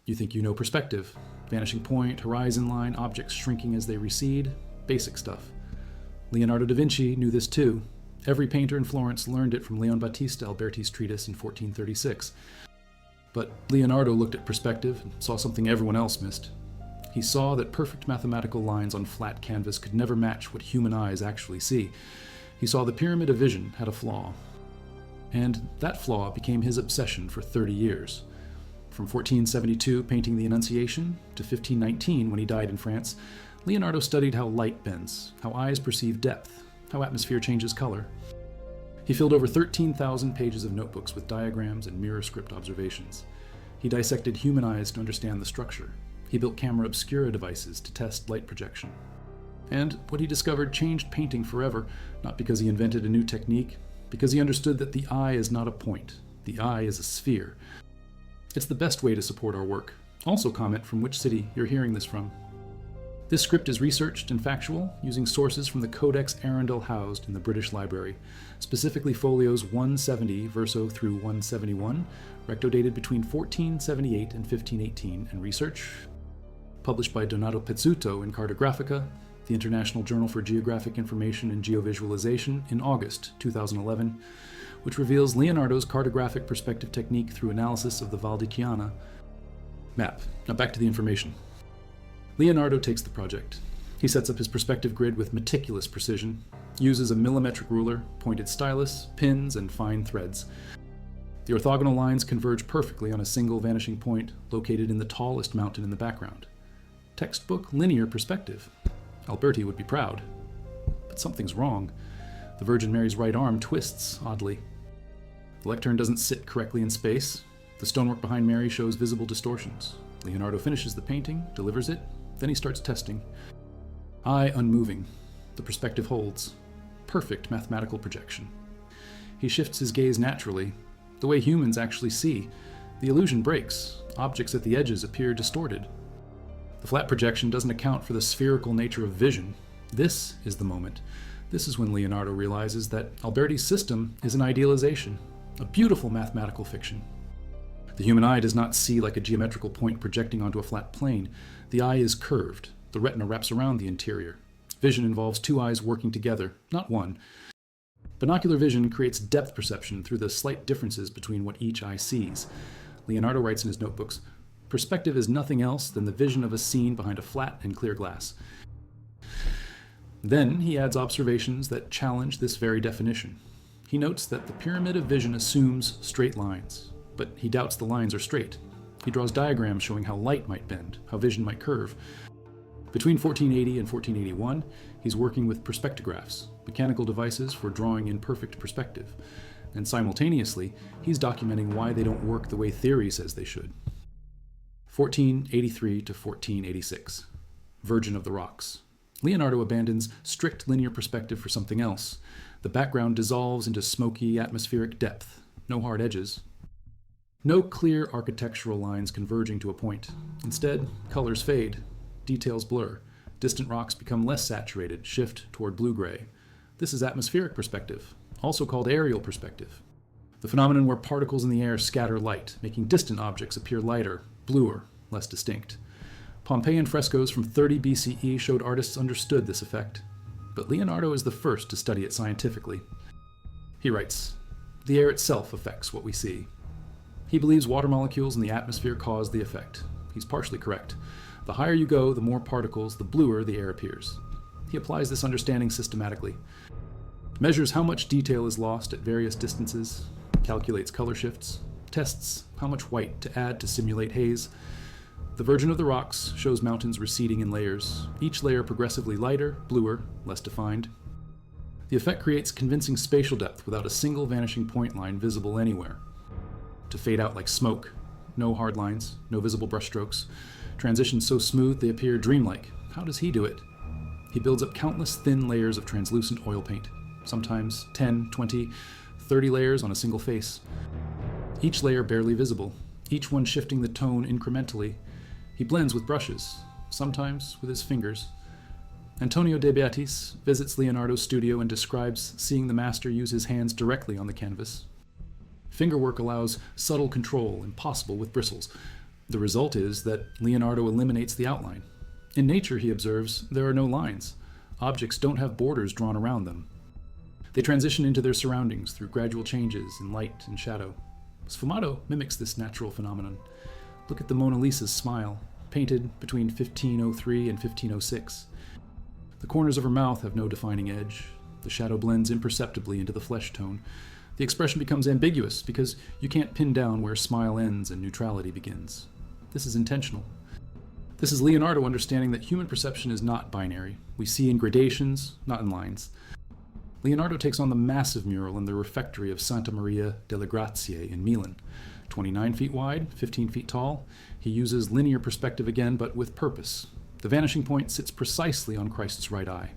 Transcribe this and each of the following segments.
You think you know perspective. Vanishing point, horizon line, objects shrinking as they recede. Basic stuff. Leonardo da Vinci knew this too. Every painter in Florence learned it from Leon Battista Alberti's treatise in 1436. But Leonardo looked at perspective and saw something everyone else missed. He saw that perfect mathematical lines on flat canvas could never match what human eyes actually see. He saw the pyramid of vision had a flaw. And that flaw became his obsession for 30 years. From 1472, painting the Annunciation, to 1519, when he died in France, Leonardo studied how light bends, how eyes perceive depth, how atmosphere changes color. He filled over 13,000 pages of notebooks with diagrams and mirror script observations. He dissected human eyes to understand the structure. He built camera obscura devices to test light projection. And what he discovered changed painting forever, not because he invented a new technique, because he understood that the eye is not a point. The eye is a sphere. It's the best way to support our work. Also comment from which city you're hearing this from. This script is researched and factual, using sources from the Codex Arundel housed in the British Library, specifically folios 170 verso through 171, recto dated between 1478 and 1518, and research published by Donato Pezzuto in Cartographica, the International Journal for Geographic Information and Geovisualization, in August 2011, which reveals Leonardo's cartographic perspective technique through analysis of the Val di Chiana map. Now back to the information. Leonardo takes the project. He sets up his perspective grid with meticulous precision, uses a millimetric ruler, pointed stylus, pins, and fine threads. The orthogonal lines converge perfectly on a single vanishing point located in the tallest mountain in the background. Textbook linear perspective. Alberti would be proud. But something's wrong. The Virgin Mary's right arm twists oddly. The lectern doesn't sit correctly in space. The stonework behind Mary shows visible distortions. Leonardo finishes the painting, delivers it, then he starts testing. Eye unmoving. The perspective holds. Perfect mathematical projection. He shifts his gaze naturally, the way humans actually see. The illusion breaks. Objects at the edges appear distorted. The flat projection doesn't account for the spherical nature of vision. This is the moment. This is when Leonardo realizes that Alberti's system is an idealization, a beautiful mathematical fiction. The human eye does not see like a geometrical point projecting onto a flat plane. The eye is curved. The retina wraps around the interior. Vision involves two eyes working together, not one. Binocular vision creates depth perception through the slight differences between what each eye sees. Leonardo writes in his notebooks, "Perspective is nothing else than the vision of a scene behind a flat and clear glass." Then he adds observations that challenge this very definition. He notes that the pyramid of vision assumes straight lines, but he doubts the lines are straight. He draws diagrams showing how light might bend, how vision might curve. Between 1480 and 1481, he's working with perspectographs, mechanical devices for drawing in perfect perspective. And simultaneously, he's documenting why they don't work the way theory says they should. 1483 to 1486. Virgin of the Rocks. Leonardo abandons strict linear perspective for something else. The background dissolves into smoky, atmospheric depth. No hard edges. No clear architectural lines converging to a point. Instead, colors fade. Details blur. Distant rocks become less saturated, shift toward blue-gray. This is atmospheric perspective, also called aerial perspective. The phenomenon where particles in the air scatter light, making distant objects appear lighter, bluer, less distinct. Pompeian frescoes from 30 BCE showed artists understood this effect, but Leonardo is the first to study it scientifically. He writes, "The air itself affects what we see." He believes water molecules in the atmosphere cause the effect. He's partially correct. The higher you go, the more particles, the bluer the air appears. He applies this understanding systematically, measures how much detail is lost at various distances, calculates color shifts, tests how much white to add to simulate haze. The Virgin of the Rocks shows mountains receding in layers, each layer progressively lighter, bluer, less defined. The effect creates convincing spatial depth without a single vanishing point line visible anywhere. To fade out like smoke, no hard lines, no visible brushstrokes. Transitions so smooth they appear dreamlike. How does he do it? He builds up countless thin layers of translucent oil paint, sometimes 10, 20, 30 layers on a single face. Each layer barely visible, each one shifting the tone incrementally. He blends with brushes, sometimes with his fingers. Antonio de Beatis visits Leonardo's studio and describes seeing the master use his hands directly on the canvas. Fingerwork allows subtle control, impossible with bristles. The result is that Leonardo eliminates the outline. In nature, he observes, there are no lines. Objects don't have borders drawn around them. They transition into their surroundings through gradual changes in light and shadow. Sfumato mimics this natural phenomenon. Look at the Mona Lisa's smile, painted between 1503 and 1506. The corners of her mouth have no defining edge. The shadow blends imperceptibly into the flesh tone. The expression becomes ambiguous because you can't pin down where smile ends and neutrality begins. This is intentional. This is Leonardo understanding that human perception is not binary. We see in gradations, not in lines. Leonardo takes on the massive mural in the refectory of Santa Maria delle Grazie in Milan. 29 feet wide, 15 feet tall, he uses linear perspective again, but with purpose. The vanishing point sits precisely on Christ's right eye.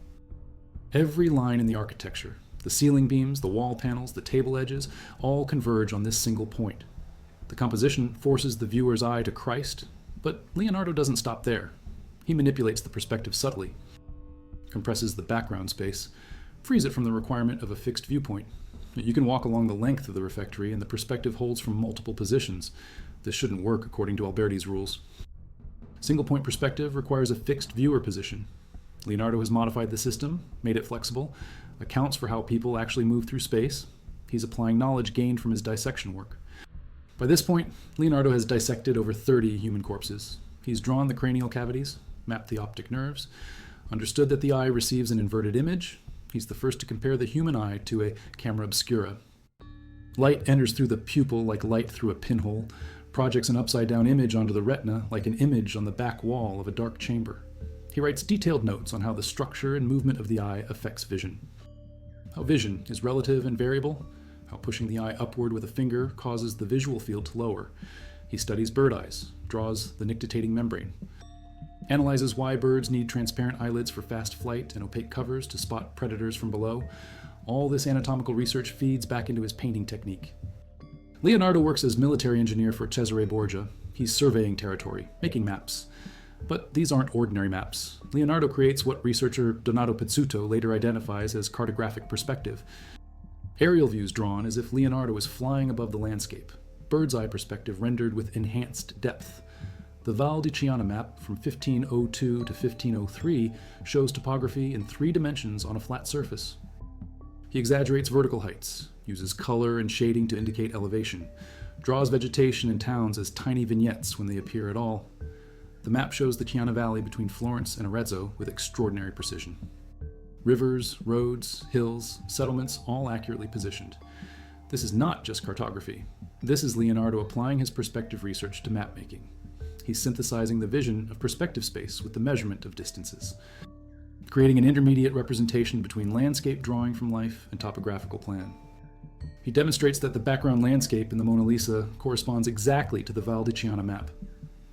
Every line in the architecture, the ceiling beams, the wall panels, the table edges, all converge on this single point. The composition forces the viewer's eye to Christ, but Leonardo doesn't stop there. He manipulates the perspective subtly, compresses the background space, frees it from the requirement of a fixed viewpoint. You can walk along the length of the refectory and the perspective holds from multiple positions. This shouldn't work according to Alberti's rules. Single point perspective requires a fixed viewer position. Leonardo has modified the system, made it flexible, accounts for how people actually move through space. He's applying knowledge gained from his dissection work. By this point, Leonardo has dissected over 30 human corpses. He's drawn the cranial cavities, mapped the optic nerves, understood that the eye receives an inverted image. He's the first to compare the human eye to a camera obscura. Light enters through the pupil like light through a pinhole, projects an upside-down image onto the retina like an image on the back wall of a dark chamber. He writes detailed notes on how the structure and movement of the eye affects vision. How vision is relative and variable, how pushing the eye upward with a finger causes the visual field to lower. He studies bird eyes, draws the nictitating membrane, analyzes why birds need transparent eyelids for fast flight and opaque covers to spot predators from below. All this anatomical research feeds back into his painting technique. Leonardo works as military engineer for Cesare Borgia. He's surveying territory, making maps. But these aren't ordinary maps. Leonardo creates what researcher Donato Pizzuto later identifies as cartographic perspective. Aerial views drawn as if Leonardo is flying above the landscape. Bird's eye perspective rendered with enhanced depth. The Val di Chiana map from 1502 to 1503 shows topography in 3 dimensions on a flat surface. He exaggerates vertical heights, uses color and shading to indicate elevation, draws vegetation and towns as tiny vignettes when they appear at all. The map shows the Chiana Valley between Florence and Arezzo with extraordinary precision. Rivers, roads, hills, settlements, all accurately positioned. This is not just cartography. This is Leonardo applying his perspective research to map making. He's synthesizing the vision of perspective space with the measurement of distances, creating an intermediate representation between landscape drawing from life and topographical plan. He demonstrates that the background landscape in the Mona Lisa corresponds exactly to the Val di Chiana map.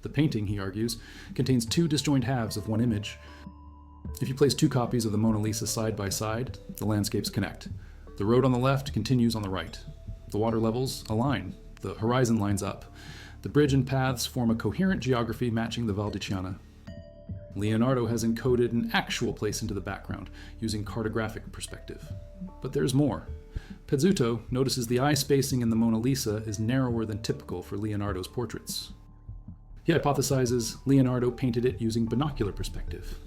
The painting, he argues, contains 2 disjoint halves of one image. If you place 2 copies of the Mona Lisa side by side, the landscapes connect. The road on the left continues on the right. The water levels align. The horizon lines up. The bridge and paths form a coherent geography matching the Val di Chiana. Leonardo has encoded an actual place into the background using cartographic perspective. But there's more. Pizzuto notices the eye spacing in the Mona Lisa is narrower than typical for Leonardo's portraits. He hypothesizes Leonardo painted it using binocular perspective,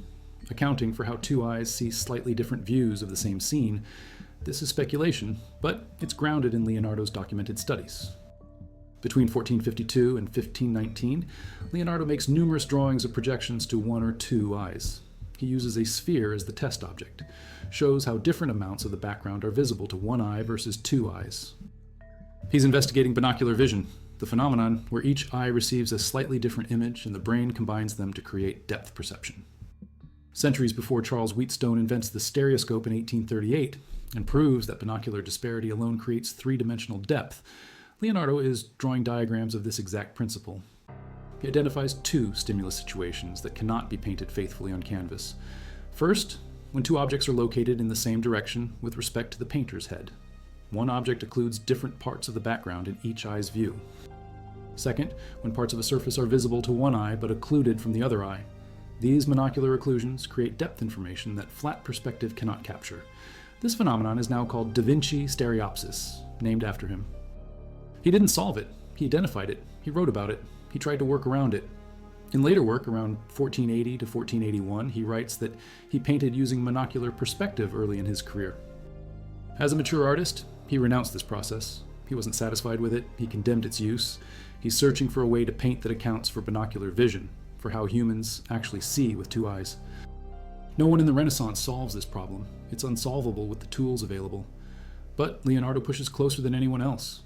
accounting for how 2 eyes see slightly different views of the same scene. This is speculation, but it's grounded in Leonardo's documented studies. Between 1452 and 1519, Leonardo makes numerous drawings of projections to 1 or 2 eyes. He uses a sphere as the test object, shows how different amounts of the background are visible to 1 eye versus 2 eyes. He's investigating binocular vision, the phenomenon where each eye receives a slightly different image and the brain combines them to create depth perception. Centuries before Charles Wheatstone invents the stereoscope in 1838 and proves that binocular disparity alone creates 3-dimensional depth, Leonardo is drawing diagrams of this exact principle. He identifies 2 stimulus situations that cannot be painted faithfully on canvas. First, when 2 objects are located in the same direction with respect to the painter's head. One object occludes different parts of the background in each eye's view. Second, when parts of a surface are visible to one eye but occluded from the other eye. These monocular occlusions create depth information that flat perspective cannot capture. This phenomenon is now called Da Vinci stereopsis, named after him. He didn't solve it, he identified it, he wrote about it, he tried to work around it. In later work, around 1480 to 1481, he writes that he painted using monocular perspective early in his career. As a mature artist, he renounced this process. He wasn't satisfied with it, he condemned its use. He's searching for a way to paint that accounts for binocular vision, for how humans actually see with two eyes. No one in the Renaissance solves this problem. It's unsolvable with the tools available. But Leonardo pushes closer than anyone else.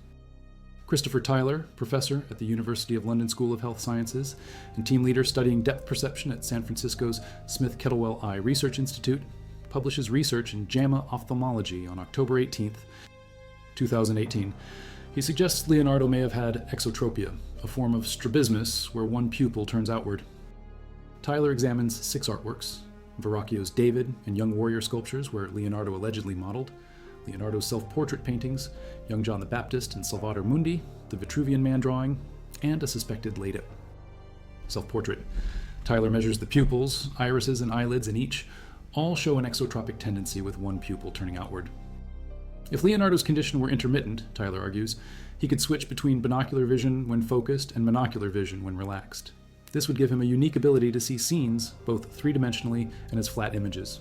Christopher Tyler, professor at the University of London School of Health Sciences and team leader studying depth perception at San Francisco's Smith Kettlewell Eye Research Institute, publishes research in JAMA Ophthalmology on October 18, 2018. He suggests Leonardo may have had exotropia, a form of strabismus where one pupil turns outward. Tyler examines 6 artworks: Verrocchio's David and Young Warrior sculptures, where Leonardo allegedly modeled, Leonardo's self-portrait paintings, Young John the Baptist and Salvator Mundi, the Vitruvian Man drawing, and a suspected Leda. Self-portrait. Tyler measures the pupils, irises, and eyelids in each. All show an exotropic tendency with one pupil turning outward. If Leonardo's condition were intermittent, Tyler argues, he could switch between binocular vision when focused and monocular vision when relaxed. This would give him a unique ability to see scenes, both three-dimensionally and as flat images.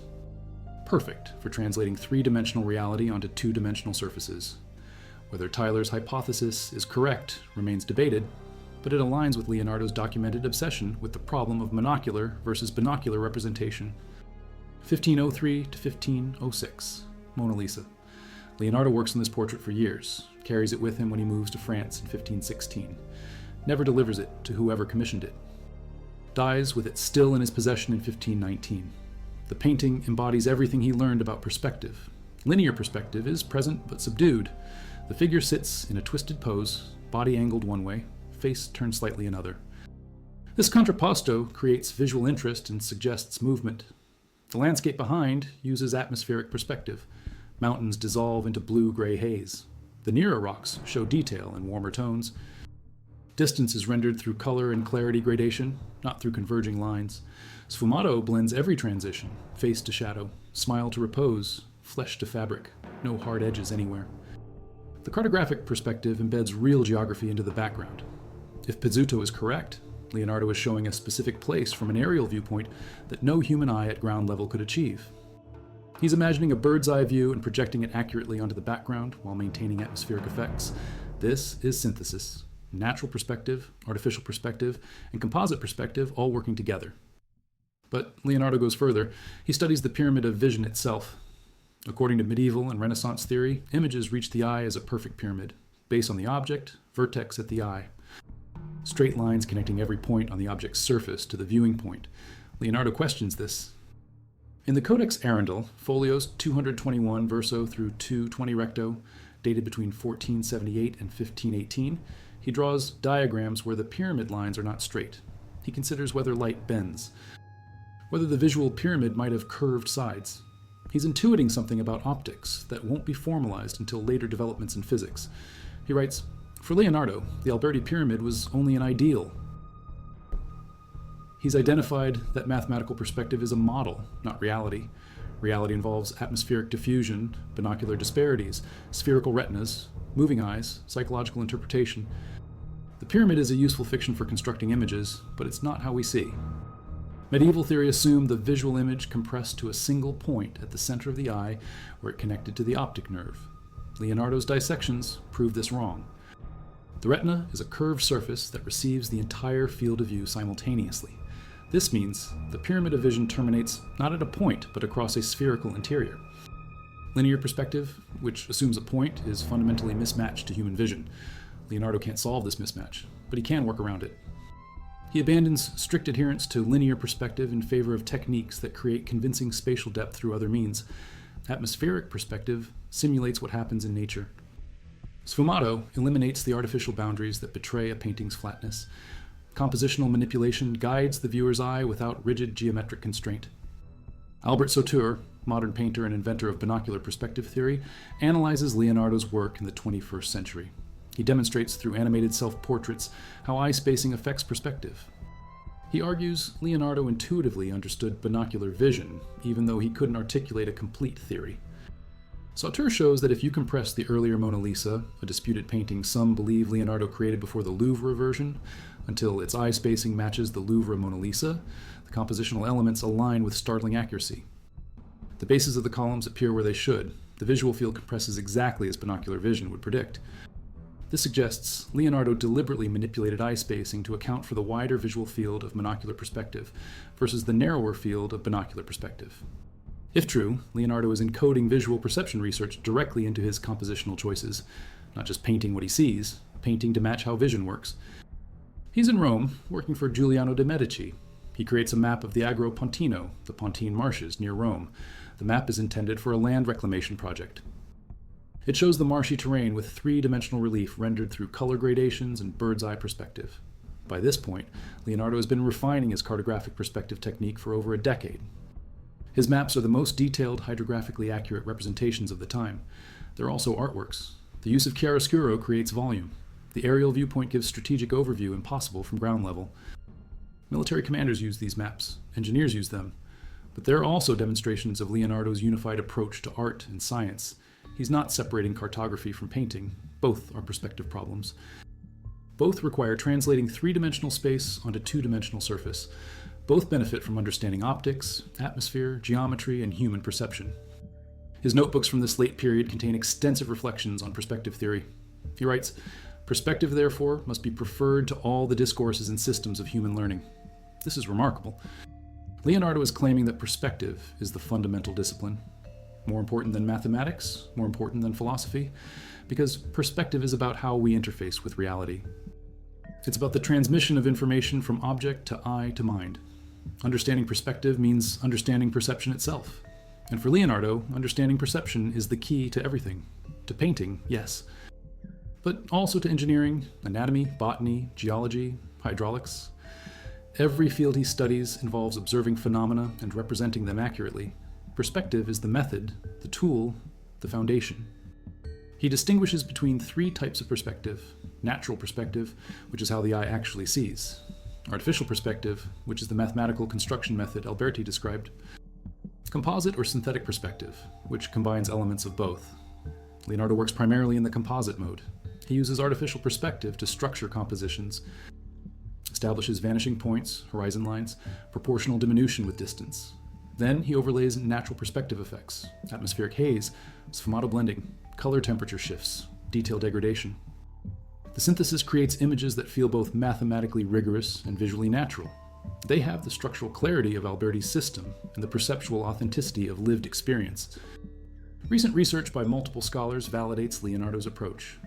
Perfect for translating three-dimensional reality onto two-dimensional surfaces. Whether Tyler's hypothesis is correct remains debated, but it aligns with Leonardo's documented obsession with the problem of monocular versus binocular representation. 1503 to 1506, Mona Lisa. Leonardo works on this portrait for years, carries it with him when he moves to France in 1516, never delivers it to whoever commissioned it. Dies with it still in his possession in 1519. The painting embodies everything he learned about perspective. Linear perspective is present but subdued. The figure sits in a twisted pose, body angled one way, face turned slightly another. This contrapposto creates visual interest and suggests movement. The landscape behind uses atmospheric perspective. Mountains dissolve into blue-gray haze. The nearer rocks show detail and warmer tones. Distance is rendered through color and clarity gradation, not through converging lines. Sfumato blends every transition, face to shadow, smile to repose, flesh to fabric, no hard edges anywhere. The cartographic perspective embeds real geography into the background. If Pizzuto is correct, Leonardo is showing a specific place from an aerial viewpoint that no human eye at ground level could achieve. He's imagining a bird's eye view and projecting it accurately onto the background while maintaining atmospheric effects. This is synthesis. Natural perspective, artificial perspective, and composite perspective all working together. But Leonardo goes further. He studies the pyramid of vision itself. According to medieval and Renaissance theory, images reach the eye as a perfect pyramid, base on the object, vertex at the eye. Straight lines connecting every point on the object's surface to the viewing point. Leonardo questions this. In the Codex Arundel, folios 221 verso through 220 recto, dated between 1478 and 1518, he draws diagrams where the pyramid lines are not straight. He considers whether light bends, whether the visual pyramid might have curved sides. He's intuiting something about optics that won't be formalized until later developments in physics. He writes, "For Leonardo, the Alberti pyramid was only an ideal." He's identified that mathematical perspective is a model, not reality. Reality involves atmospheric diffusion, binocular disparities, spherical retinas, moving eyes, psychological interpretation. The pyramid is a useful fiction for constructing images, but it's not how we see. Medieval theory assumed the visual image compressed to a single point at the center of the eye where it connected to the optic nerve. Leonardo's dissections prove this wrong. The retina is a curved surface that receives the entire field of view simultaneously. This means the pyramid of vision terminates not at a point, but across a spherical interior. Linear perspective, which assumes a point, is fundamentally mismatched to human vision. Leonardo can't solve this mismatch, but he can work around it. He abandons strict adherence to linear perspective in favor of techniques that create convincing spatial depth through other means. Atmospheric perspective simulates what happens in nature. Sfumato eliminates the artificial boundaries that betray a painting's flatness. Compositional manipulation guides the viewer's eye without rigid geometric constraint. Albert Sauteur, modern painter and inventor of binocular perspective theory, analyzes Leonardo's work in the 21st century. He demonstrates through animated self-portraits how eye spacing affects perspective. He argues Leonardo intuitively understood binocular vision, even though he couldn't articulate a complete theory. Sauteur shows that if you compress the earlier Mona Lisa, a disputed painting some believe Leonardo created before the Louvre version, until its eye spacing matches the Louvre Mona Lisa, the compositional elements align with startling accuracy. The bases of the columns appear where they should. The visual field compresses exactly as binocular vision would predict. This suggests Leonardo deliberately manipulated eye spacing to account for the wider visual field of monocular perspective versus the narrower field of binocular perspective. If true, Leonardo is encoding visual perception research directly into his compositional choices, not just painting what he sees, painting to match how vision works. He's in Rome, working for Giuliano de' Medici. He creates a map of the Agro Pontino, the Pontine marshes near Rome. The map is intended for a land reclamation project. It shows the marshy terrain with three-dimensional relief rendered through color gradations and bird's-eye perspective. By this point, Leonardo has been refining his cartographic perspective technique for over a decade. His maps are the most detailed, hydrographically accurate representations of the time. They're also artworks. The use of chiaroscuro creates volume. The aerial viewpoint gives strategic overview impossible from ground level. Military commanders use these maps. Engineers use them. But they're also demonstrations of Leonardo's unified approach to art and science. He's not separating cartography from painting. Both are perspective problems. Both require translating three-dimensional space onto two-dimensional surface. Both benefit from understanding optics, atmosphere, geometry, and human perception. His notebooks from this late period contain extensive reflections on perspective theory. He writes, "Perspective, therefore, must be preferred to all the discourses and systems of human learning." This is remarkable. Leonardo is claiming that perspective is the fundamental discipline. More important than mathematics, more important than philosophy, because perspective is about how we interface with reality. It's about the transmission of information from object to eye to mind. Understanding perspective means understanding perception itself. And for Leonardo, understanding perception is the key to everything. To painting, yes. But also to engineering, anatomy, botany, geology, hydraulics. Every field he studies involves observing phenomena and representing them accurately. Perspective is the method, the tool, the foundation. He distinguishes between three types of perspective: natural perspective, which is how the eye actually sees; artificial perspective, which is the mathematical construction method Alberti described; composite or synthetic perspective, which combines elements of both. Leonardo works primarily in the composite mode. He uses artificial perspective to structure compositions, establishes vanishing points, horizon lines, proportional diminution with distance. Then he overlays natural perspective effects, atmospheric haze, sfumato blending, color temperature shifts, detail degradation. The synthesis creates images that feel both mathematically rigorous and visually natural. They have the structural clarity of Alberti's system and the perceptual authenticity of lived experience. Recent research by multiple scholars validates Leonardo's approach.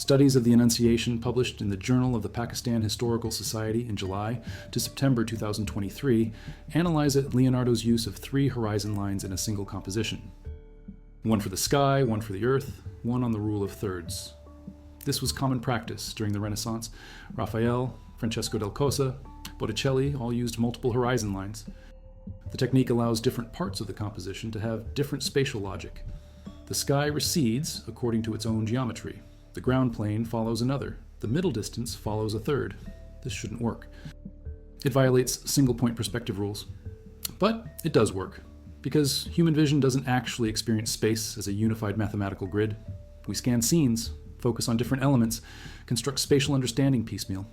Studies of the Annunciation published in the Journal of the Pakistan Historical Society in July to September 2023 analyze Leonardo's use of three horizon lines in a single composition. One for the sky, one for the earth, one on the rule of thirds. This was common practice during the Renaissance. Raphael, Francesco del Cosa, Botticelli all used multiple horizon lines. The technique allows different parts of the composition to have different spatial logic. The sky recedes according to its own geometry. The ground plane follows another. The middle distance follows a third. This shouldn't work. It violates single-point perspective rules. But it does work, because human vision doesn't actually experience space as a unified mathematical grid. We scan scenes, focus on different elements, construct spatial understanding piecemeal.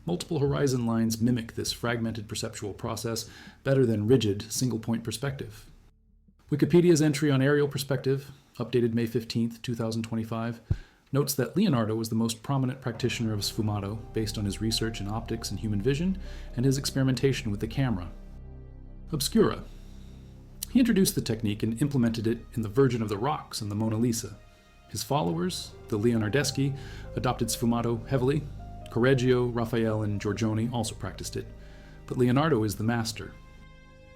Multiple horizon lines mimic this fragmented perceptual process better than rigid, single-point perspective. Wikipedia's entry on aerial perspective, updated May 15, 2025, notes that Leonardo was the most prominent practitioner of sfumato based on his research in optics and human vision and his experimentation with the camera. Obscura. He introduced the technique and implemented it in the Virgin of the Rocks and the Mona Lisa. His followers, the Leonardeschi, adopted sfumato heavily. Correggio, Raphael, and Giorgione also practiced it. But Leonardo is the master.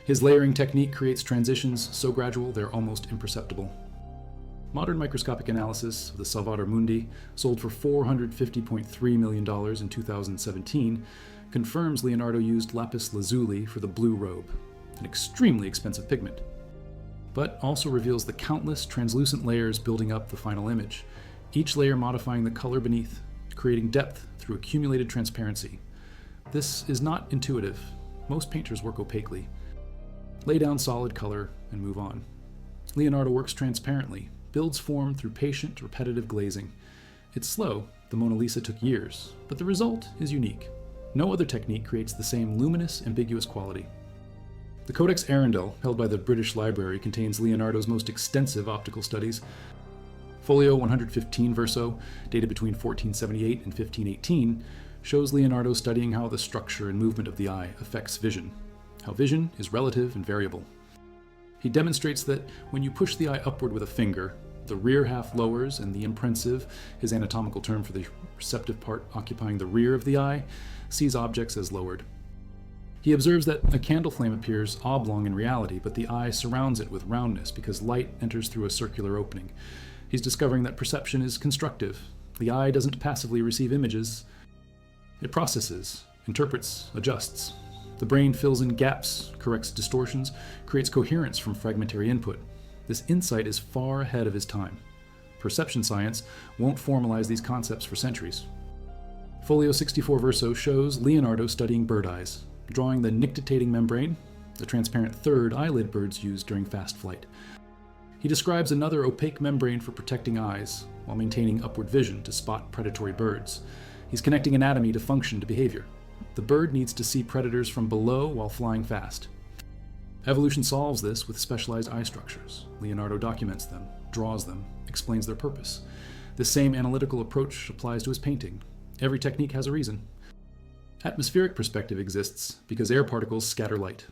His layering technique creates transitions so gradual they're almost imperceptible. Modern microscopic analysis of the Salvator Mundi, sold for $450.3 million in 2017, confirms Leonardo used lapis lazuli for the blue robe, an extremely expensive pigment, but also reveals the countless translucent layers building up the final image, each layer modifying the color beneath, creating depth through accumulated transparency. This is not intuitive. Most painters work opaquely. Lay down solid color and move on. Leonardo works transparently, builds form through patient, repetitive glazing. It's slow, the Mona Lisa took years, but the result is unique. No other technique creates the same luminous, ambiguous quality. The Codex Arundel, held by the British Library, contains Leonardo's most extensive optical studies. Folio 115 verso, dated between 1478 and 1518, shows Leonardo studying how the structure and movement of the eye affects vision, how vision is relative and variable. He demonstrates that when you push the eye upward with a finger, the rear half lowers and the imprensive, his anatomical term for the receptive part occupying the rear of the eye, sees objects as lowered. He observes that a candle flame appears oblong in reality, but the eye surrounds it with roundness because light enters through a circular opening. He's discovering that perception is constructive. The eye doesn't passively receive images. It processes, interprets, adjusts. The brain fills in gaps, corrects distortions, creates coherence from fragmentary input. This insight is far ahead of his time. Perception science won't formalize these concepts for centuries. Folio 64 verso shows Leonardo studying bird eyes, drawing the nictitating membrane, the transparent third eyelid birds use during fast flight. He describes another opaque membrane for protecting eyes, while maintaining upward vision to spot predatory birds. He's connecting anatomy to function to behavior. The bird needs to see predators from below while flying fast. Evolution solves this with specialized eye structures. Leonardo documents them, draws them, explains their purpose. This same analytical approach applies to his painting. Every technique has a reason. Atmospheric perspective exists because air particles scatter light.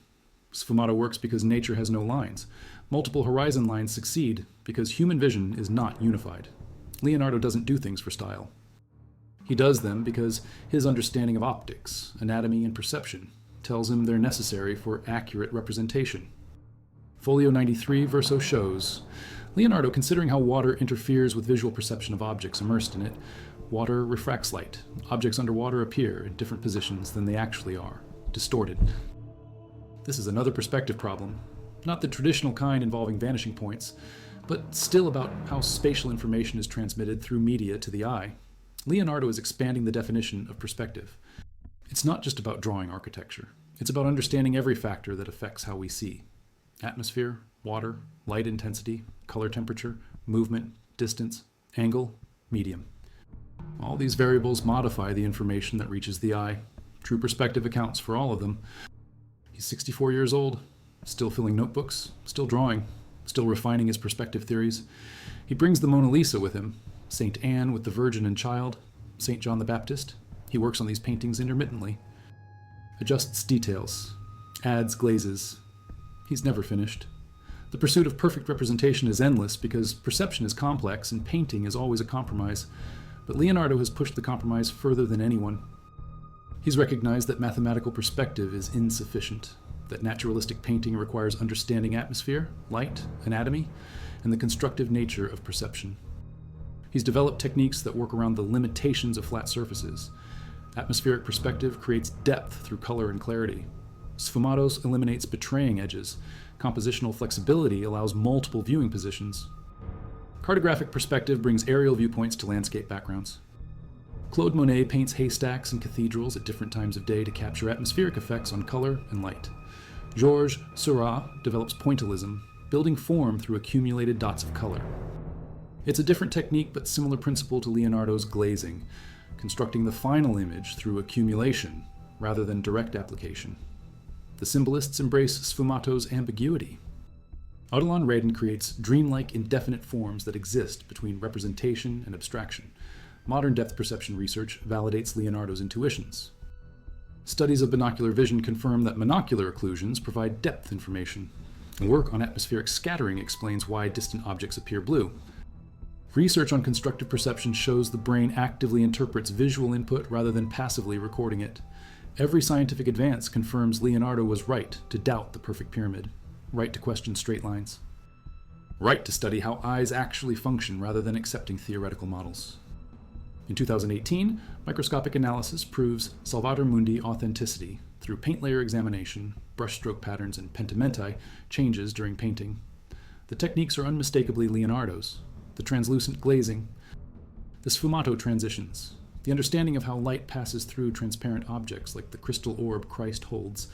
Sfumato works because nature has no lines. Multiple horizon lines succeed because human vision is not unified. Leonardo doesn't do things for style. He does them because his understanding of optics, anatomy, and perception tells him they're necessary for accurate representation. Folio 93 verso shows Leonardo considering how water interferes with visual perception of objects immersed in it. Water refracts light. Objects underwater appear in different positions than they actually are, distorted. This is another perspective problem, not the traditional kind involving vanishing points, but still about how spatial information is transmitted through media to the eye. Leonardo is expanding the definition of perspective. It's not just about drawing architecture. It's about understanding every factor that affects how we see. Atmosphere, water, light intensity, color temperature, movement, distance, angle, medium. All these variables modify the information that reaches the eye. True perspective accounts for all of them. He's 64 years old, still filling notebooks, still drawing, still refining his perspective theories. He brings the Mona Lisa with him, St. Anne with the Virgin and Child, St. John the Baptist. He works on these paintings intermittently. Adjusts details, adds glazes. He's never finished. The pursuit of perfect representation is endless because perception is complex and painting is always a compromise. But Leonardo has pushed the compromise further than anyone. He's recognized that mathematical perspective is insufficient, that naturalistic painting requires understanding atmosphere, light, anatomy, and the constructive nature of perception. He's developed techniques that work around the limitations of flat surfaces. Atmospheric perspective creates depth through color and clarity. Sfumatos eliminates betraying edges. Compositional flexibility allows multiple viewing positions. Cartographic perspective brings aerial viewpoints to landscape backgrounds. Claude Monet paints haystacks and cathedrals at different times of day to capture atmospheric effects on color and light. Georges Seurat develops pointillism, building form through accumulated dots of color. It's a different technique but similar principle to Leonardo's glazing, constructing the final image through accumulation rather than direct application. The symbolists embrace Sfumato's ambiguity. Odilon Redon creates dreamlike, indefinite forms that exist between representation and abstraction. Modern depth perception research validates Leonardo's intuitions. Studies of binocular vision confirm that monocular occlusions provide depth information. Work on atmospheric scattering explains why distant objects appear blue. Research on constructive perception shows the brain actively interprets visual input rather than passively recording it. Every scientific advance confirms Leonardo was right to doubt the perfect pyramid, right to question straight lines, right to study how eyes actually function rather than accepting theoretical models. In 2018, microscopic analysis proves Salvator Mundi authenticity through paint layer examination, brushstroke patterns, and pentimenti changes during painting. The techniques are unmistakably Leonardo's. The translucent glazing, the sfumato transitions, the understanding of how light passes through transparent objects like the crystal orb Christ holds.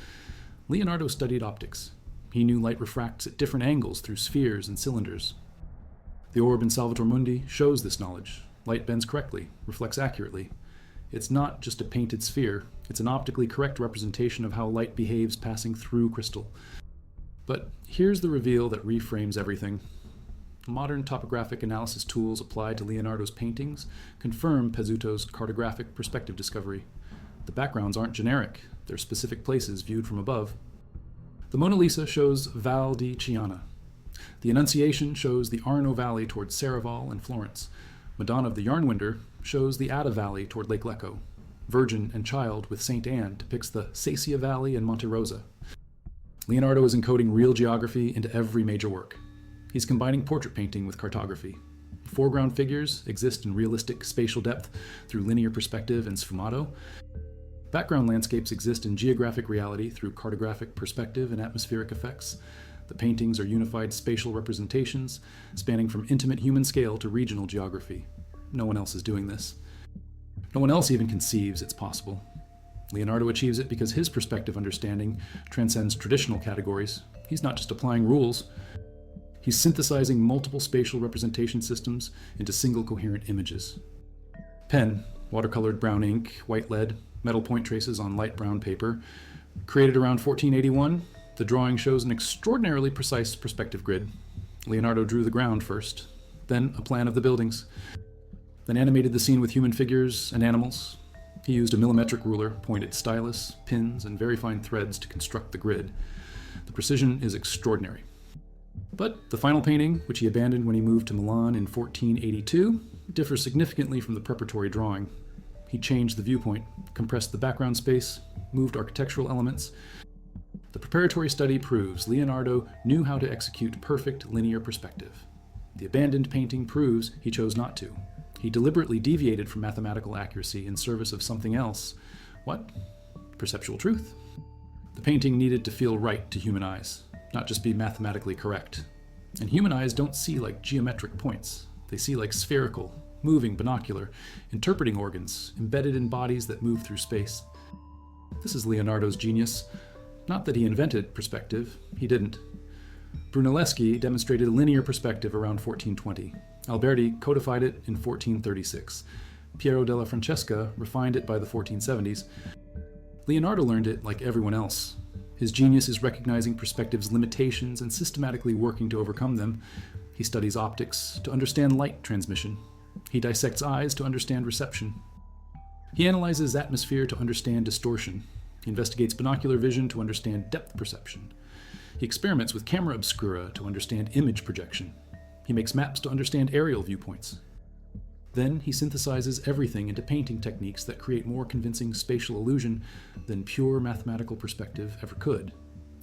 Leonardo studied optics. He knew light refracts at different angles through spheres and cylinders. The orb in Salvator Mundi shows this knowledge. Light bends correctly, reflects accurately. It's not just a painted sphere, it's an optically correct representation of how light behaves passing through crystal. But here's the reveal that reframes everything. Modern topographic analysis tools applied to Leonardo's paintings confirm Pezzuto's cartographic perspective discovery. The backgrounds aren't generic, they're specific places viewed from above. The Mona Lisa shows Val di Chiana. The Annunciation shows the Arno Valley toward Serravalle and Florence. Madonna of the Yarnwinder shows the Adda Valley toward Lake Lecco. Virgin and Child with St. Anne depicts the Sesia Valley and Monte Rosa. Leonardo is encoding real geography into every major work. He's combining portrait painting with cartography. Foreground figures exist in realistic spatial depth through linear perspective and sfumato. Background landscapes exist in geographic reality through cartographic perspective and atmospheric effects. The paintings are unified spatial representations, spanning from intimate human scale to regional geography. No one else is doing this. No one else even conceives it's possible. Leonardo achieves it because his perspective understanding transcends traditional categories. He's not just applying rules. He's synthesizing multiple spatial representation systems into single coherent images. Pen, watercolored brown ink, white lead, metal point traces on light brown paper. Created around 1481, the drawing shows an extraordinarily precise perspective grid. Leonardo drew the ground first, then a plan of the buildings, then animated the scene with human figures and animals. He used a millimetric ruler, pointed stylus, pins, and very fine threads to construct the grid. The precision is extraordinary. But the final painting, which he abandoned when he moved to Milan in 1482, differs significantly from the preparatory drawing. He changed the viewpoint, compressed the background space, moved architectural elements. The preparatory study proves Leonardo knew how to execute perfect linear perspective. The abandoned painting proves he chose not to. He deliberately deviated from mathematical accuracy in service of something else. What? Perceptual truth. The painting needed to feel right to human eyes, not just be mathematically correct. And human eyes don't see like geometric points. They see like spherical, moving binocular, interpreting organs embedded in bodies that move through space. This is Leonardo's genius. Not that he invented perspective, he didn't. Brunelleschi demonstrated linear perspective around 1420. Alberti codified it in 1436. Piero della Francesca refined it by the 1470s. Leonardo learned it like everyone else. His genius is recognizing perspective's limitations and systematically working to overcome them. He studies optics to understand light transmission. He dissects eyes to understand reception. He analyzes atmosphere to understand distortion. He investigates binocular vision to understand depth perception. He experiments with camera obscura to understand image projection. He makes maps to understand aerial viewpoints. Then he synthesizes everything into painting techniques that create more convincing spatial illusion than pure mathematical perspective ever could.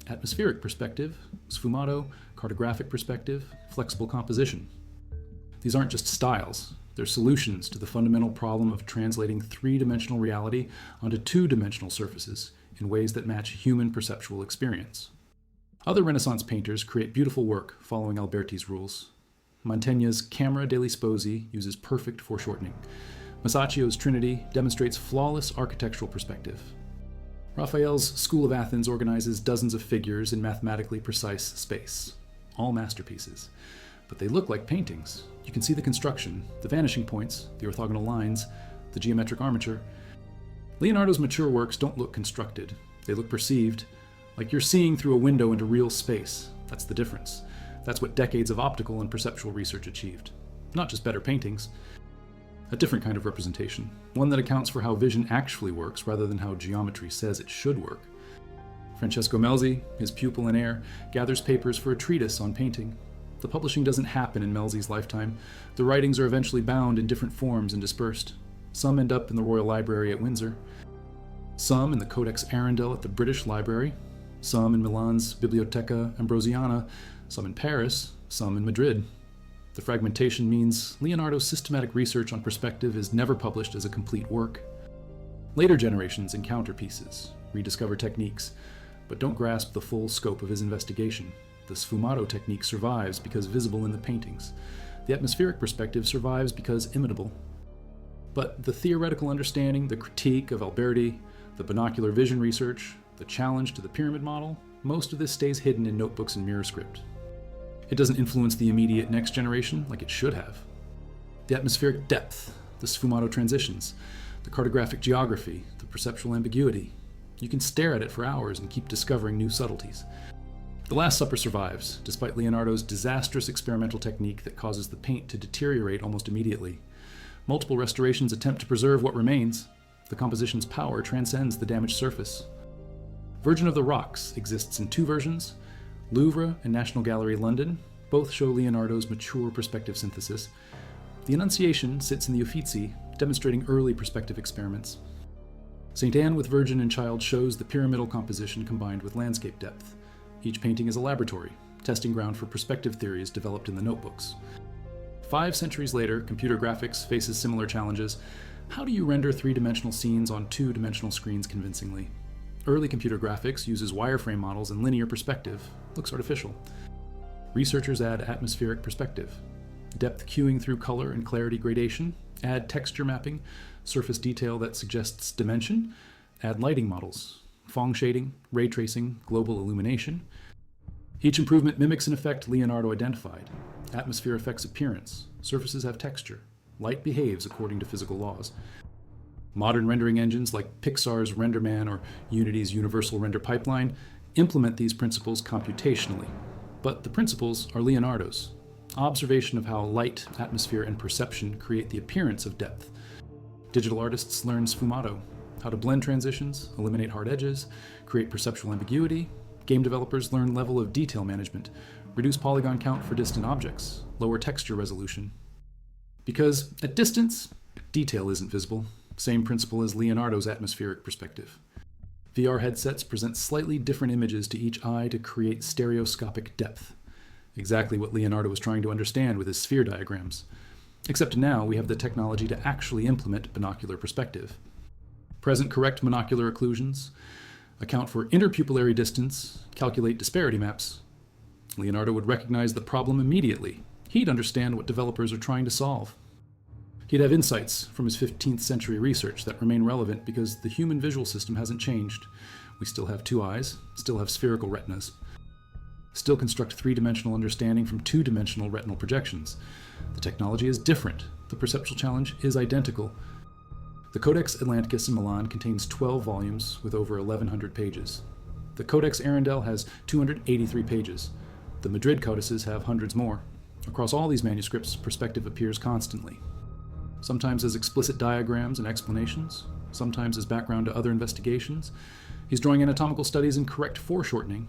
Atmospheric perspective, sfumato, cartographic perspective, flexible composition. These aren't just styles, they're solutions to the fundamental problem of translating three-dimensional reality onto two-dimensional surfaces in ways that match human perceptual experience. Other Renaissance painters create beautiful work following Alberti's rules. Mantegna's Camera degli Sposi uses perfect foreshortening. Masaccio's Trinity demonstrates flawless architectural perspective. Raphael's School of Athens organizes dozens of figures in mathematically precise space. All masterpieces. But they look like paintings. You can see the construction, the vanishing points, the orthogonal lines, the geometric armature. Leonardo's mature works don't look constructed. They look perceived, like you're seeing through a window into real space. That's the difference. That's what decades of optical and perceptual research achieved. Not just better paintings. A different kind of representation. One that accounts for how vision actually works rather than how geometry says it should work. Francesco Melzi, his pupil in Air, gathers papers for a treatise on painting. The publishing doesn't happen in Melzi's lifetime. The writings are eventually bound in different forms and dispersed. Some end up in the Royal Library at Windsor. Some in the Codex Arundel at the British Library. Some in Milan's Biblioteca Ambrosiana. Some in Paris. Some in Madrid. The fragmentation means Leonardo's systematic research on perspective is never published as a complete work. Later generations encounter pieces, rediscover techniques, but don't grasp the full scope of his investigation. The sfumato technique survives because visible in the paintings. The atmospheric perspective survives because imitable. But the theoretical understanding, the critique of Alberti, the binocular vision research, The challenge to the pyramid model, most of this stays hidden in notebooks and mirror script. It doesn't influence the immediate next generation like it should have. The atmospheric depth, the sfumato transitions, the cartographic geography, the perceptual ambiguity. You can stare at it for hours and keep discovering new subtleties. The Last Supper survives, despite Leonardo's disastrous experimental technique that causes the paint to deteriorate almost immediately. Multiple restorations attempt to preserve what remains. The composition's power transcends the damaged surface. Virgin of the Rocks exists in 2 versions. Louvre and National Gallery London both show Leonardo's mature perspective synthesis. The Annunciation sits in the Uffizi, demonstrating early perspective experiments. St. Anne with Virgin and Child shows the pyramidal composition combined with landscape depth. Each painting is a laboratory, testing ground for perspective theories developed in the notebooks. 5 centuries later, computer graphics faces similar challenges. How do you render 3-dimensional scenes on 2-dimensional screens convincingly? Early computer graphics uses wireframe models and linear perspective. Looks artificial. Researchers add atmospheric perspective, depth cueing through color and clarity gradation, add texture mapping, surface detail that suggests dimension, add lighting models, Phong shading, ray tracing, global illumination. Each improvement mimics an effect Leonardo identified. Atmosphere affects appearance, surfaces have texture, light behaves according to physical laws. Modern rendering engines like Pixar's RenderMan or Unity's Universal Render Pipeline implement these principles computationally. But the principles are Leonardo's. Observation of how light, atmosphere, and perception create the appearance of depth. Digital artists learn sfumato, how to blend transitions, eliminate hard edges, create perceptual ambiguity. Game developers learn level of detail management, reduce polygon count for distant objects, lower texture resolution. Because at distance, detail isn't visible. Same principle as Leonardo's atmospheric perspective. VR headsets present slightly different images to each eye to create stereoscopic depth. Exactly what Leonardo was trying to understand with his sphere diagrams. Except now we have the technology to actually implement binocular perspective. Present correct monocular occlusions, account for interpupillary distance, calculate disparity maps. Leonardo would recognize the problem immediately. He'd understand what developers are trying to solve. He'd have insights from his 15th century research that remain relevant because the human visual system hasn't changed. We still have 2 eyes, still have spherical retinas, still construct 3-dimensional understanding from 2-dimensional retinal projections. The technology is different. The perceptual challenge is identical. The Codex Atlanticus in Milan contains 12 volumes with over 1,100 pages. The Codex Arundel has 283 pages. The Madrid codices have hundreds more. Across all these manuscripts, perspective appears constantly. Sometimes as explicit diagrams and explanations, sometimes as background to other investigations. He's drawing anatomical studies in correct foreshortening,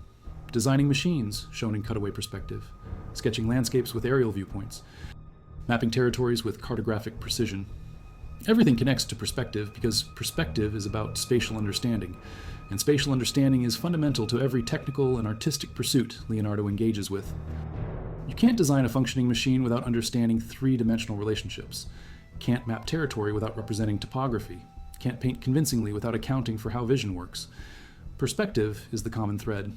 designing machines shown in cutaway perspective, sketching landscapes with aerial viewpoints, mapping territories with cartographic precision. Everything connects to perspective because perspective is about spatial understanding, and spatial understanding is fundamental to every technical and artistic pursuit Leonardo engages with. You can't design a functioning machine without understanding 3-dimensional relationships. Can't map territory without representing topography. Can't paint convincingly without accounting for how vision works. Perspective is the common thread.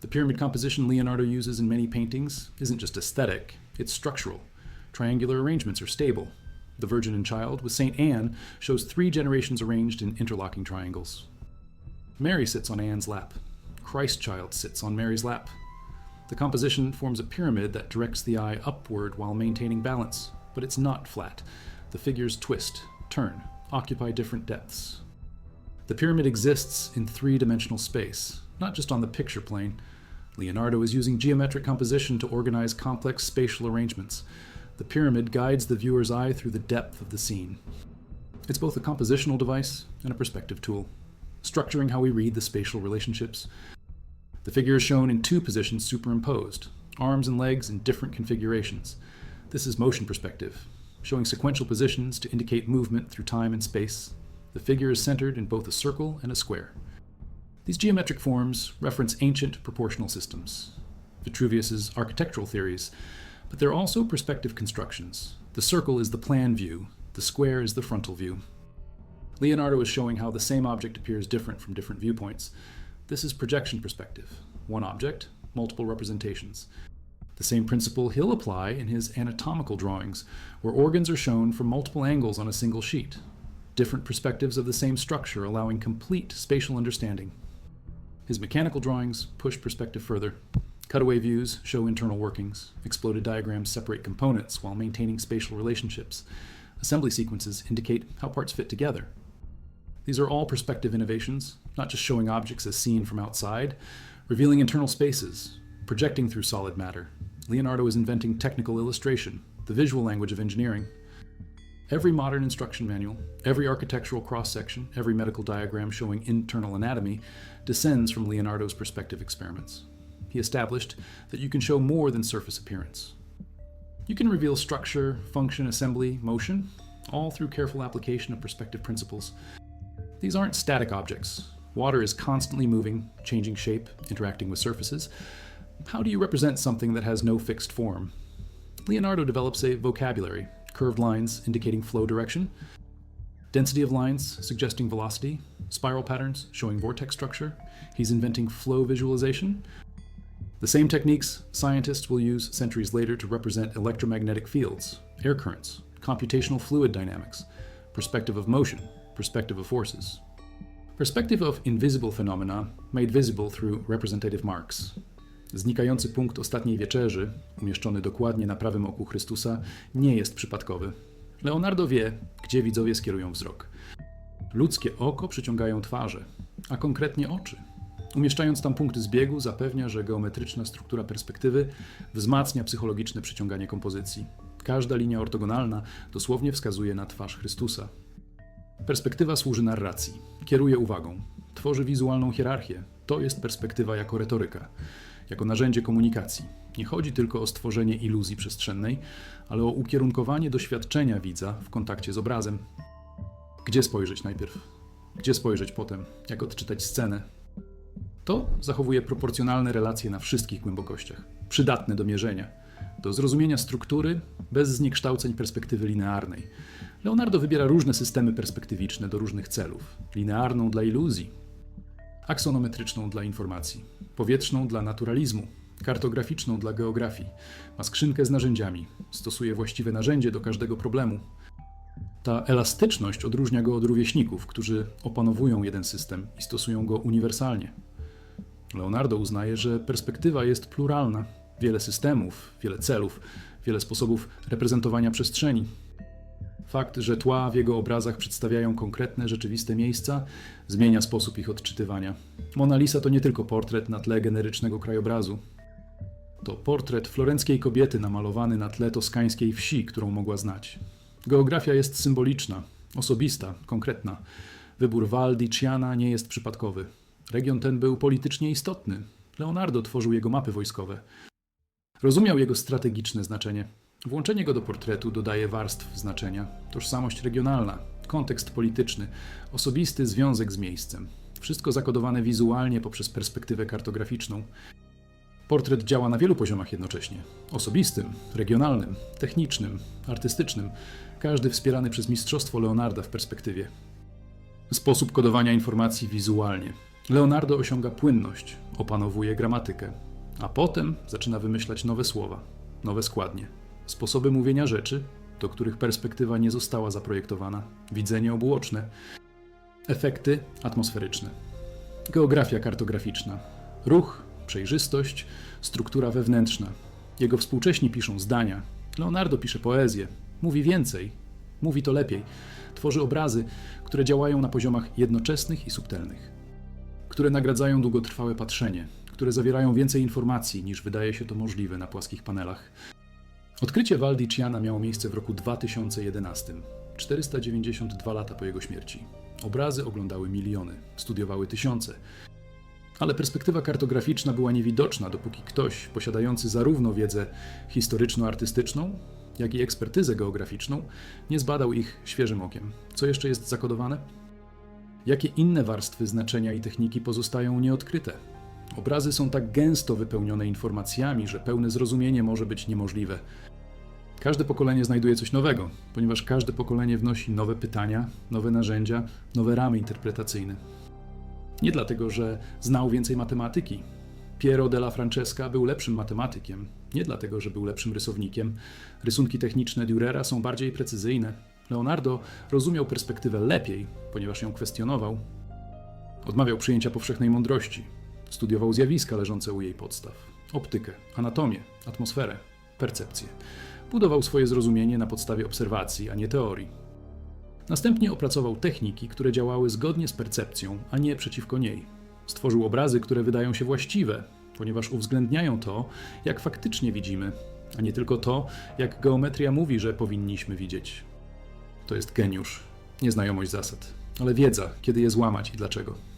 The pyramid composition Leonardo uses in many paintings isn't just aesthetic, it's structural. Triangular arrangements are stable. The Virgin and Child with St. Anne shows 3 generations arranged in interlocking triangles. Mary sits on Anne's lap. Christ Child sits on Mary's lap. The composition forms a pyramid that directs the eye upward while maintaining balance. But it's not flat. The figures twist, turn, occupy different depths. The pyramid exists in 3-dimensional space, not just on the picture plane. Leonardo is using geometric composition to organize complex spatial arrangements. The pyramid guides the viewer's eye through the depth of the scene. It's both a compositional device and a perspective tool, structuring how we read the spatial relationships. The figure is shown in 2 positions superimposed, arms and legs in different configurations. This is motion perspective, showing sequential positions to indicate movement through time and space. The figure is centered in both a circle and a square. These geometric forms reference ancient proportional systems, Vitruvius's architectural theories, but they're also perspective constructions. The circle is the plan view, the square is the frontal view. Leonardo is showing how the same object appears different from different viewpoints. This is projection perspective, one object, multiple representations. The same principle he'll apply in his anatomical drawings, where organs are shown from multiple angles on a single sheet, different perspectives of the same structure allowing complete spatial understanding. His mechanical drawings push perspective further. Cutaway views show internal workings. Exploded diagrams separate components while maintaining spatial relationships. Assembly sequences indicate how parts fit together. These are all perspective innovations, not just showing objects as seen from outside, revealing internal spaces, projecting through solid matter. Leonardo is inventing technical illustration, the visual language of engineering. Every modern instruction manual, every architectural cross-section, every medical diagram showing internal anatomy descends from Leonardo's perspective experiments. He established that you can show more than surface appearance. You can reveal structure, function, assembly, motion, all through careful application of perspective principles. These aren't static objects. Water is constantly moving, changing shape, interacting with surfaces. How do you represent something that has no fixed form? Leonardo develops a vocabulary, curved lines indicating flow direction, density of lines suggesting velocity, spiral patterns showing vortex structure. He's inventing flow visualization. The same techniques scientists will use centuries later to represent electromagnetic fields, air currents, computational fluid dynamics, perspective of motion, perspective of forces. Perspective of invisible phenomena made visible through representative marks. Znikający punkt ostatniej wieczerzy, umieszczony dokładnie na prawym oku Chrystusa, nie jest przypadkowy. Leonardo wie, gdzie widzowie skierują wzrok. Ludzkie oko przyciągają twarze, a konkretnie oczy. Umieszczając tam punkt zbiegu, zapewnia, że geometryczna struktura perspektywy wzmacnia psychologiczne przyciąganie kompozycji. Każda linia ortogonalna dosłownie wskazuje na twarz Chrystusa. Perspektywa służy narracji, kieruje uwagą, tworzy wizualną hierarchię. To jest perspektywa jako retoryka, jako narzędzie komunikacji. Nie chodzi tylko o stworzenie iluzji przestrzennej, ale o ukierunkowanie doświadczenia widza w kontakcie z obrazem. Gdzie spojrzeć najpierw? Gdzie spojrzeć potem? Jak odczytać scenę? To zachowuje proporcjonalne relacje na wszystkich głębokościach, przydatne do mierzenia, do zrozumienia struktury bez zniekształceń perspektywy linearnej. Leonardo wybiera różne systemy perspektywiczne do różnych celów. Linearną dla iluzji, aksonometryczną dla informacji, powietrzną dla naturalizmu, kartograficzną dla geografii. Ma skrzynkę z narzędziami, stosuje właściwe narzędzie do każdego problemu. Ta elastyczność odróżnia go od rówieśników, którzy opanowują jeden system i stosują go uniwersalnie. Leonardo uznaje, że perspektywa jest pluralna. Wiele systemów, wiele celów, wiele sposobów reprezentowania przestrzeni. Fakt, że tła w jego obrazach przedstawiają konkretne, rzeczywiste miejsca, zmienia sposób ich odczytywania. Mona Lisa to nie tylko portret na tle generycznego krajobrazu. To portret florenckiej kobiety namalowany na tle toskańskiej wsi, którą mogła znać. Geografia jest symboliczna, osobista, konkretna. Wybór Val di Chiana nie jest przypadkowy. Region ten był politycznie istotny. Leonardo tworzył jego mapy wojskowe. Rozumiał jego strategiczne znaczenie. Włączenie go do portretu dodaje warstw znaczenia. Tożsamość regionalna, kontekst polityczny, osobisty związek z miejscem. Wszystko zakodowane wizualnie poprzez perspektywę kartograficzną. Portret działa na wielu poziomach jednocześnie. Osobistym, regionalnym, technicznym, artystycznym. Każdy wspierany przez mistrzostwo Leonarda w perspektywie. Sposób kodowania informacji wizualnie. Leonardo osiąga płynność, opanowuje gramatykę, a potem zaczyna wymyślać nowe słowa, nowe składnie, sposoby mówienia rzeczy, do których perspektywa nie została zaprojektowana, widzenie obuoczne, efekty atmosferyczne, geografia kartograficzna, ruch, przejrzystość, struktura wewnętrzna. Jego współcześni piszą zdania, Leonardo pisze poezję, mówi więcej, mówi to lepiej, tworzy obrazy, które działają na poziomach jednoczesnych i subtelnych, które nagradzają długotrwałe patrzenie, które zawierają więcej informacji niż wydaje się to możliwe na płaskich panelach. Odkrycie Val di Chiana miało miejsce w roku 2011, 492 lata po jego śmierci. Obrazy oglądały miliony, studiowały tysiące. Ale perspektywa kartograficzna była niewidoczna, dopóki ktoś posiadający zarówno wiedzę historyczno-artystyczną, jak i ekspertyzę geograficzną nie zbadał ich świeżym okiem. Co jeszcze jest zakodowane? Jakie inne warstwy znaczenia i techniki pozostają nieodkryte? Obrazy są tak gęsto wypełnione informacjami, że pełne zrozumienie może być niemożliwe. Każde pokolenie znajduje coś nowego, ponieważ każde pokolenie wnosi nowe pytania, nowe narzędzia, nowe ramy interpretacyjne. Nie dlatego, że znał więcej matematyki. Piero della Francesca był lepszym matematykiem. Nie dlatego, że był lepszym rysownikiem. Rysunki techniczne Dürera są bardziej precyzyjne. Leonardo rozumiał perspektywę lepiej, ponieważ ją kwestionował. Odmawiał przyjęcia powszechnej mądrości. Studiował zjawiska leżące u jej podstaw. Optykę, anatomię, atmosferę, percepcję. Budował swoje zrozumienie na podstawie obserwacji, a nie teorii. Następnie opracował techniki, które działały zgodnie z percepcją, a nie przeciwko niej. Stworzył obrazy, które wydają się właściwe, ponieważ uwzględniają to, jak faktycznie widzimy, a nie tylko to, jak geometria mówi, że powinniśmy widzieć. To jest geniusz, nie znajomość zasad, ale wiedza, kiedy je złamać i dlaczego.